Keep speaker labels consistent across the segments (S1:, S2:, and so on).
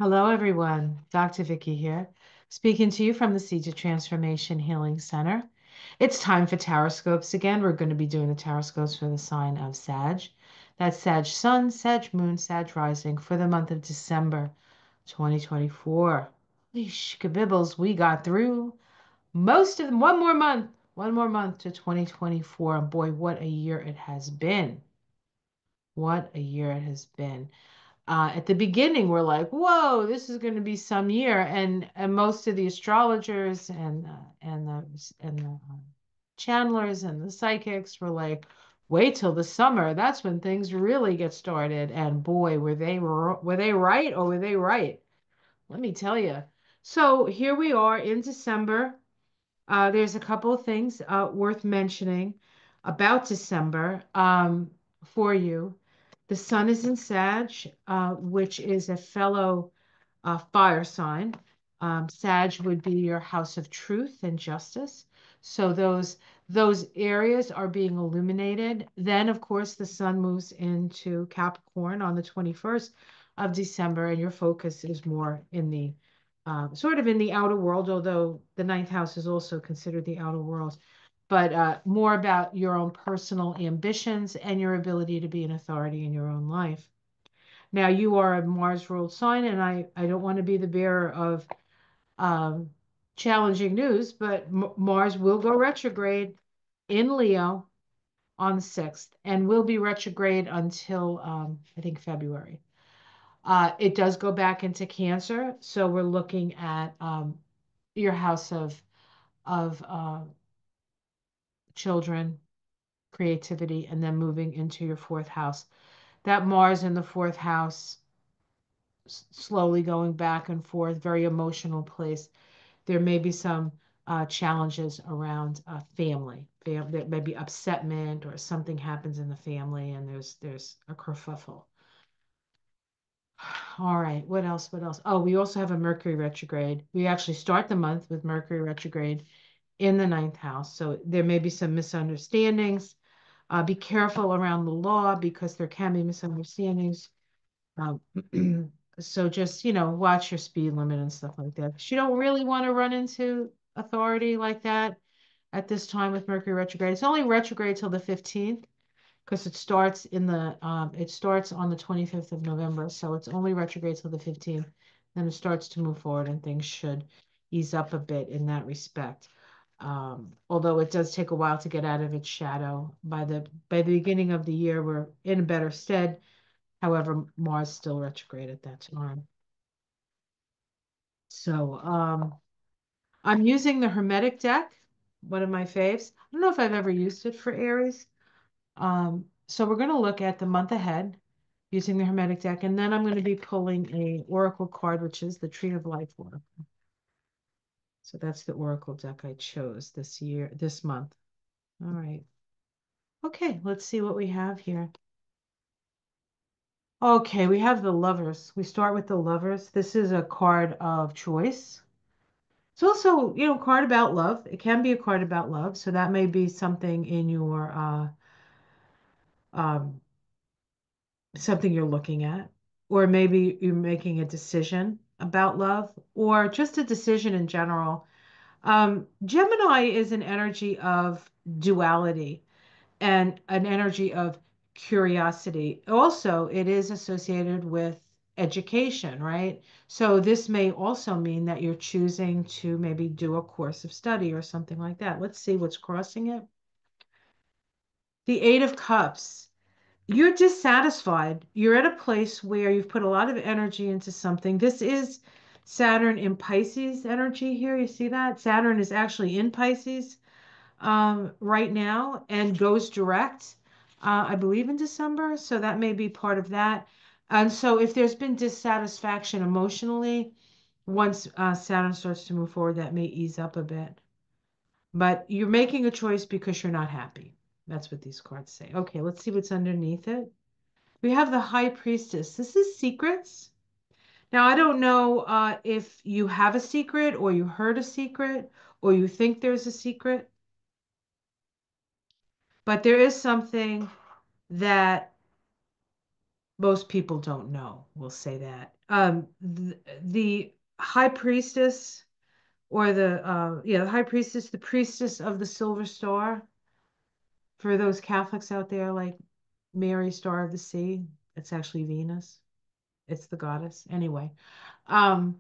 S1: Hello, everyone. Dr. Vicky here, speaking to you from the Seeds of Transformation Healing Center. It's time for Taroscopes again. We're going to be doing the Taroscopes for the sign of Sag. That's Sag Sun, Sag Moon, Sag Rising for the month of December 2024. Yeesh, kabibbles, we got through most of them. One more month to 2024. And boy, what a year it has been. What a year it has been. At the beginning, we're like, "Whoa, this is going to be some year," and most of the astrologers and the channelers and the psychics were like, "Wait till the summer. That's when things really get started." And boy, were they right or were they right? Let me tell you. So here we are in December. There's a couple of things worth mentioning about December for you. The sun is in Sag, which is a fellow fire sign. Sag would be your house of truth and justice. So those areas are being illuminated. Then, of course, the sun moves into Capricorn on the 21st of December, and your focus is more in the sort of in the outer world, although the ninth house is also considered the outer world, but more about your own personal ambitions and your ability to be an authority in your own life. Now, you are a Mars ruled sign, and I don't want to be the bearer of um, challenging news, but Mars will go retrograde in Leo on the 6th and will be retrograde until I think February. It does go back into Cancer, so we're looking at your house of children, creativity, and then moving into your fourth house. That Mars in the fourth house, slowly going back and forth, very emotional place. There may be some challenges around family. There may be upsetment or something happens in the family, and there's a kerfuffle. All right, what else? What else? Oh, we also have a Mercury retrograde. We actually start the month with Mercury retrograde in the ninth house. So there may be some misunderstandings. Be careful around the law because there can be misunderstandings. Um, so just, watch your speed limit and stuff like that. 'Cause you don't really want to run into authority like that at this time with Mercury retrograde. It's only retrograde till the 15th because it starts on the 25th of November. So it's only retrograde till the 15th. Then it starts to move forward and things should ease up a bit in that respect. Although it does take a while to get out of its shadow. By the beginning of the year, we're in a better stead. However, Mars still retrograde at that time. So I'm using the Hermetic deck, one of my faves. I don't know if I've ever used it for Aries. So we're going to look at the month ahead using the Hermetic deck, and then I'm going to be pulling a Oracle card, which is the Tree of Life Oracle. So that's the Oracle deck I chose this month. All right. Okay, let's see what we have here. Okay, we have the Lovers. We start with the Lovers. This is a card of choice. It's also, a card about love. It can be a card about love. So that may be something in your um, something you're looking at, or maybe you're making a decision about love, or just a decision in general. Gemini is an energy of duality and an energy of curiosity. Also, it is associated with education, right? So this may also mean that you're choosing to maybe do a course of study or something like that. Let's see what's crossing it. The Eight of Cups. You're dissatisfied. You're at a place where you've put a lot of energy into something. This is Saturn in Pisces energy here. You see that? Saturn is actually in Pisces right now and goes direct, I believe, in December. So that may be part of that. And so if there's been dissatisfaction emotionally, once Saturn starts to move forward, that may ease up a bit. But you're making a choice because you're not happy. That's what these cards say. Okay, let's see what's underneath it. We have the High Priestess. This is secrets. Now, I don't know if you have a secret or you heard a secret or you think there's a secret, but there is something that Most people don't know, we'll say that. The high priestess or the high priestess, the priestess of the silver star, for those Catholics out there like Mary, Star of the Sea, it's actually Venus. It's the goddess. Anyway, um,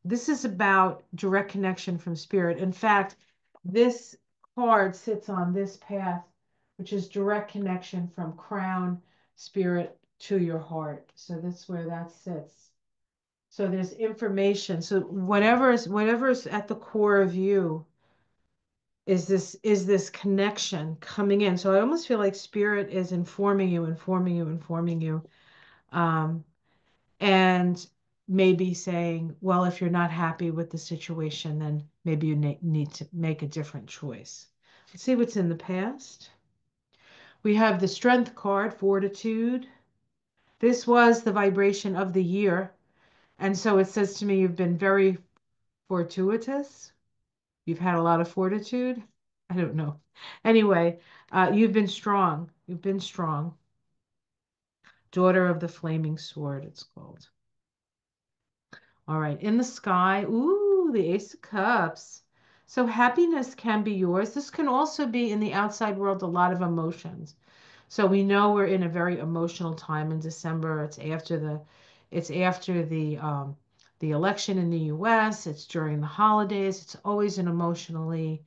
S1: this is about direct connection from spirit. In fact, this card sits on this path, which is direct connection from crown spirit to your heart. So that's where that sits. So there's information. So whatever's at the core of you is this connection coming in. So I almost feel like spirit is informing you, informing you, informing you. Um, and maybe saying, well, if you're not happy with the situation, then maybe you need to make a different choice. Let's see what's in the past. We have the Strength card, Fortitude. This was the vibration of the year. And so it says to me, you've been very fortuitous. You've had a lot of fortitude. I don't know. Anyway, you've been strong. You've been strong. Daughter of the Flaming Sword, it's called. All right, in the sky, ooh, the Ace of Cups. So happiness can be yours. This can also be in the outside world, a lot of emotions. So we know we're in a very emotional time in December. It's after the election in the US. It's during the holidays. It's always an emotionally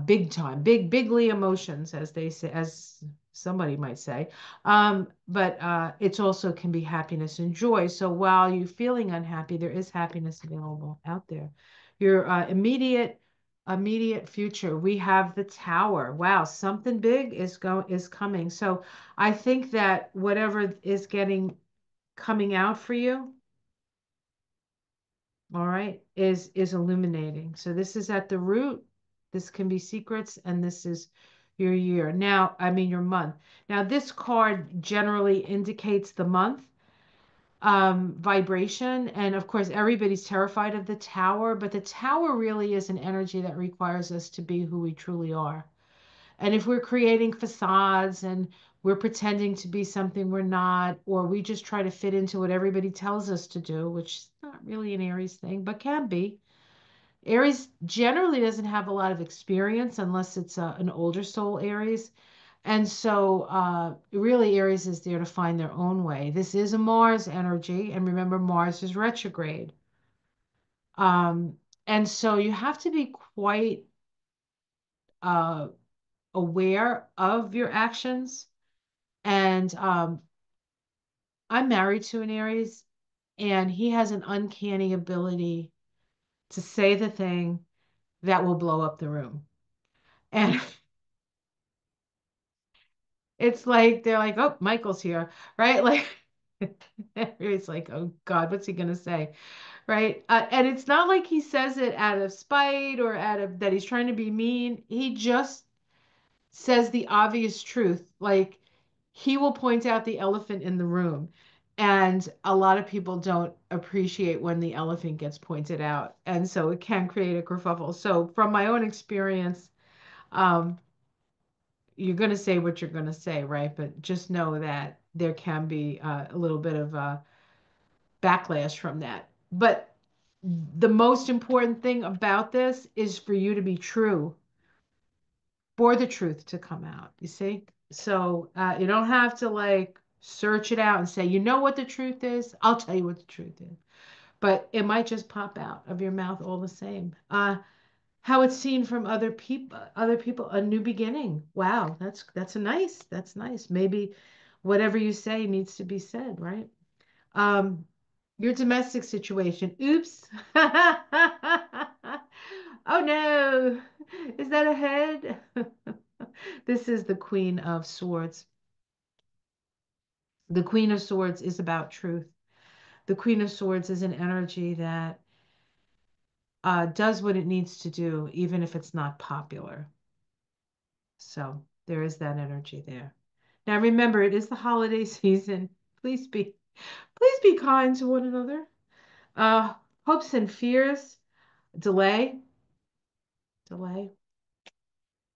S1: big time, bigly emotions, as they say, as somebody might say. But it's also can be happiness and joy. So while you're feeling unhappy, there is happiness available out there. Your immediate future, we have the Tower. Wow, something big is coming. So I think that whatever is getting coming out for you, all right, is illuminating. So this is at the root. This can be secrets, and this is your year. Now, I mean your month. Now, this card generally indicates the month vibration, and of course, everybody's terrified of the tower, but the tower really is an energy that requires us to be who we truly are. And if we're creating facades and we're pretending to be something we're not, or we just try to fit into what everybody tells us to do, which is not really an Aries thing, but can be. Aries generally doesn't have a lot of experience unless it's an older soul Aries. And so, really, Aries is there to find their own way. This is a Mars energy. And remember, Mars is retrograde. Um, and so, you have to be quite uh, aware of your actions. And I'm married to an Aries, and he has an uncanny ability to say the thing that will blow up the room. And it's like they're like, oh, Michael's here, right? Like it's like, oh God, what's he gonna say, right? And it's not like he says it out of spite or out of that he's trying to be mean. He just says the obvious truth. Like he will point out the elephant in the room. And a lot of people don't appreciate when the elephant gets pointed out. And so it can create a kerfuffle. So from my own experience, um, you're going to say what you're going to say, right? But just know that there can be a little bit of backlash from that. But the most important thing about this is for you to be true, for the truth to come out, you see? So you don't have to like search it out and say, you know what the truth is? I'll tell you what the truth is. But it might just pop out of your mouth all the same. How it's seen from other people, a new beginning. Wow, that's nice. Maybe whatever you say needs to be said, right? Um, your domestic situation. Oops. Oh no. Is that a head? This is the Queen of Swords. The Queen of Swords is about truth. The Queen of Swords is an energy that does what it needs to do, even if it's not popular. So there is that energy there. Now remember, it is the holiday season. Please be kind to one another. Uh, hopes and fears, delay.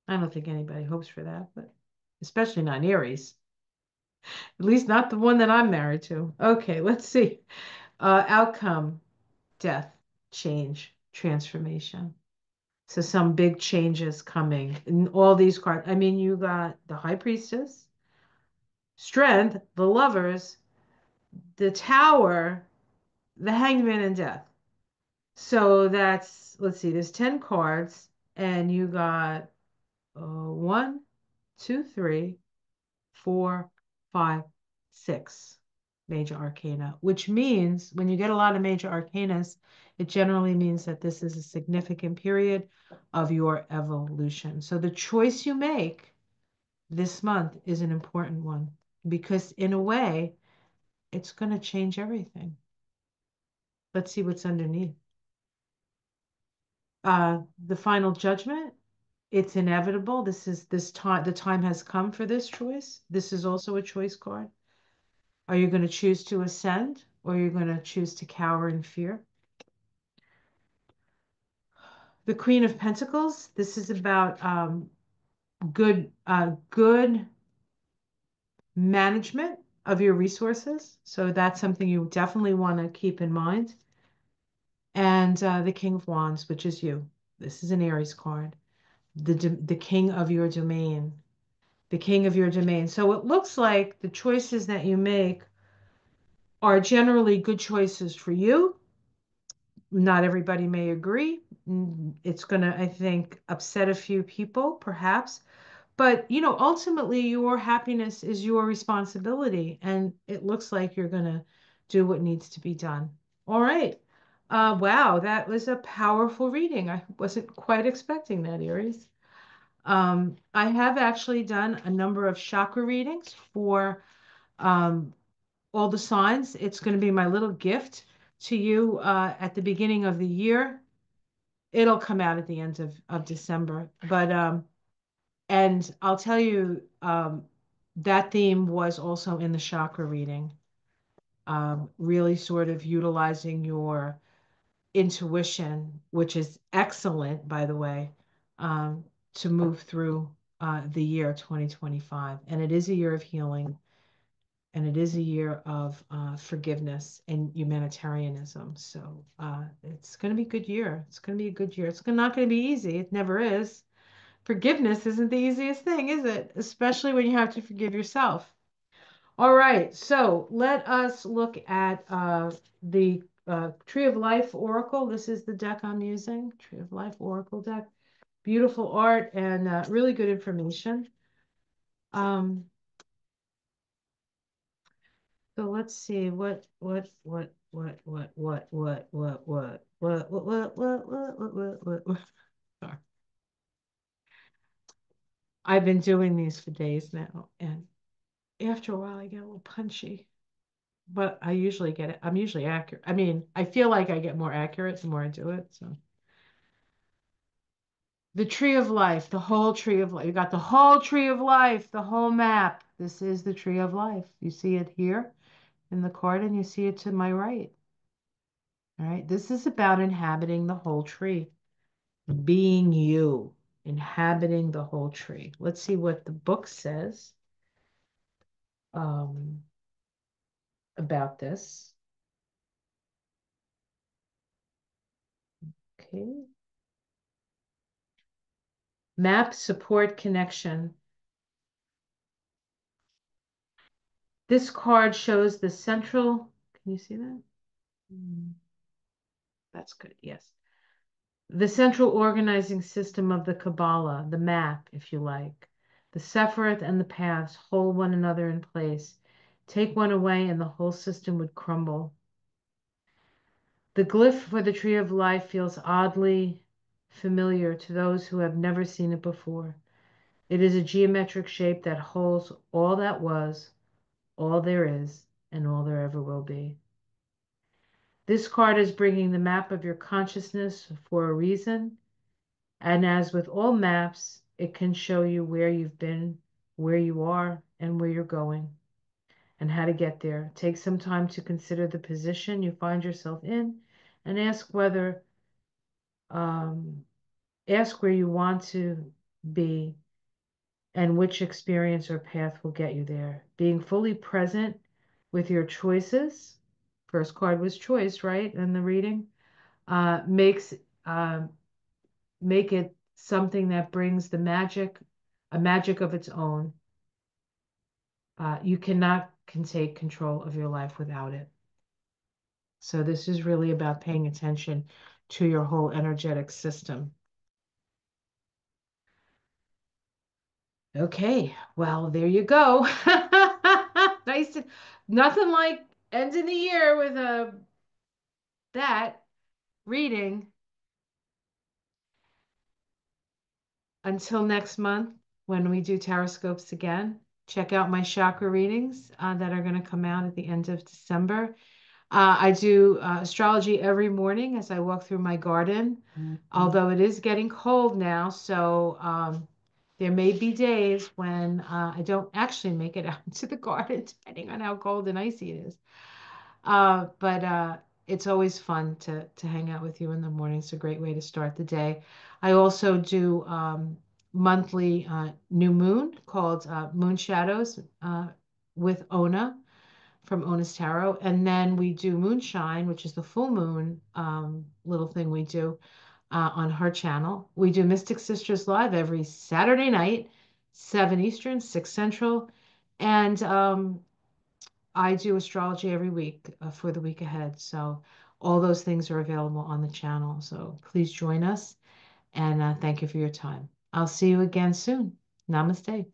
S1: I don't think anybody hopes for that, but especially not Aries. At least not the one that I'm married to. Okay, let's see. Outcome, death, change, transformation. So some big changes coming. And all these cards. I mean, you got the High Priestess, Strength, the Lovers, the Tower, the Hangman, and Death. So that's, let's see, there's 10 cards, and you got one, two, three, four, five, six major arcana, which means when you get a lot of major arcanas, it generally means that this is a significant period of your evolution. So the choice you make this month is an important one because, in a way, it's going to change everything. Let's see what's underneath. The final judgment. It's inevitable. This time, the time has come for this choice. This is also a choice card. Are you going to choose to ascend or are you going to choose to cower in fear? The Queen of Pentacles. This is about good management of your resources. So that's something you definitely want to keep in mind. And the King of Wands, which is you. This is an Aries card. The king of your domain. The king of your domain. So it looks like the choices that you make are generally good choices for you. Not everybody may agree. It's going to, I think, upset a few people, perhaps. But, ultimately, your happiness is your responsibility. And it looks like you're going to do what needs to be done. All right. Wow, that was a powerful reading. I wasn't quite expecting that, Aries. I have actually done a number of chakra readings for um, all the signs. It's going to be my little gift to you at the beginning of the year. It'll come out at the end of December. And I'll tell you, that theme was also in the chakra reading, really sort of utilizing your intuition, which is excellent, by the way, to move through the year 2025. And it is a year of healing. And it is a year of forgiveness and humanitarianism. So it's going to be a good year. It's going to be a good year. It's not going to be easy. It never is. Forgiveness isn't the easiest thing, is it? Especially when you have to forgive yourself. All right. So let us look at the Tree of Life Oracle. This is the deck I'm using, Tree of Life Oracle deck. Beautiful art and really good information. Um, So let's see what. Sorry. I've been doing these for days now, and after a while I get a little punchy, but I usually get it. I'm usually accurate. I mean, I feel like I get more accurate the more I do it. So the tree of life, the whole tree of life. You got the whole tree of life, the whole map. This is the tree of life. You see it here in the card, and you see it to my right. All right, this is about inhabiting the whole tree, being you, inhabiting the whole tree. Let's see what the book says um, about this. Okay. Map support connection. This card shows the central, can you see that? That's good, yes. The central organizing system of the Kabbalah, the map, if you like. The Sephiroth and the paths hold one another in place. Take one away and the whole system would crumble. The glyph for the Tree of Life feels oddly familiar to those who have never seen it before. It is a geometric shape that holds all that was, all there is, and all there ever will be. This card is bringing the map of your consciousness for a reason. And as with all maps, it can show you where you've been, where you are, and where you're going, and how to get there. Take some time to consider the position you find yourself in and um, ask where you want to be and which experience or path will get you there. Being fully present with your choices. First card was choice, right? In the reading, makes um, make it something that brings the magic, a magic of its own. You cannot can take control of your life without it. So this is really about paying attention to your whole energetic system. Okay, well, there you go. Nice to, nothing like ending the year with a that reading. Until next month, when we do Taroscopes again, check out my chakra readings that are going to come out at the end of December. I do astrology every morning as I walk through my garden, although it is getting cold now. So there may be days when I don't actually make it out into the garden, depending on how cold and icy it is. But it's always fun to hang out with you in the morning. It's a great way to start the day. I also do monthly new moon called Moon Shadows with Ona from Ona's Tarot. And then we do Moonshine, which is the full moon little thing we do on her channel. We do Mystic Sisters Live every Saturday night, 7 Eastern, 6 Central. And I do astrology every week for the week ahead. So all those things are available on the channel. So please join us and thank you for your time. I'll see you again soon. Namaste.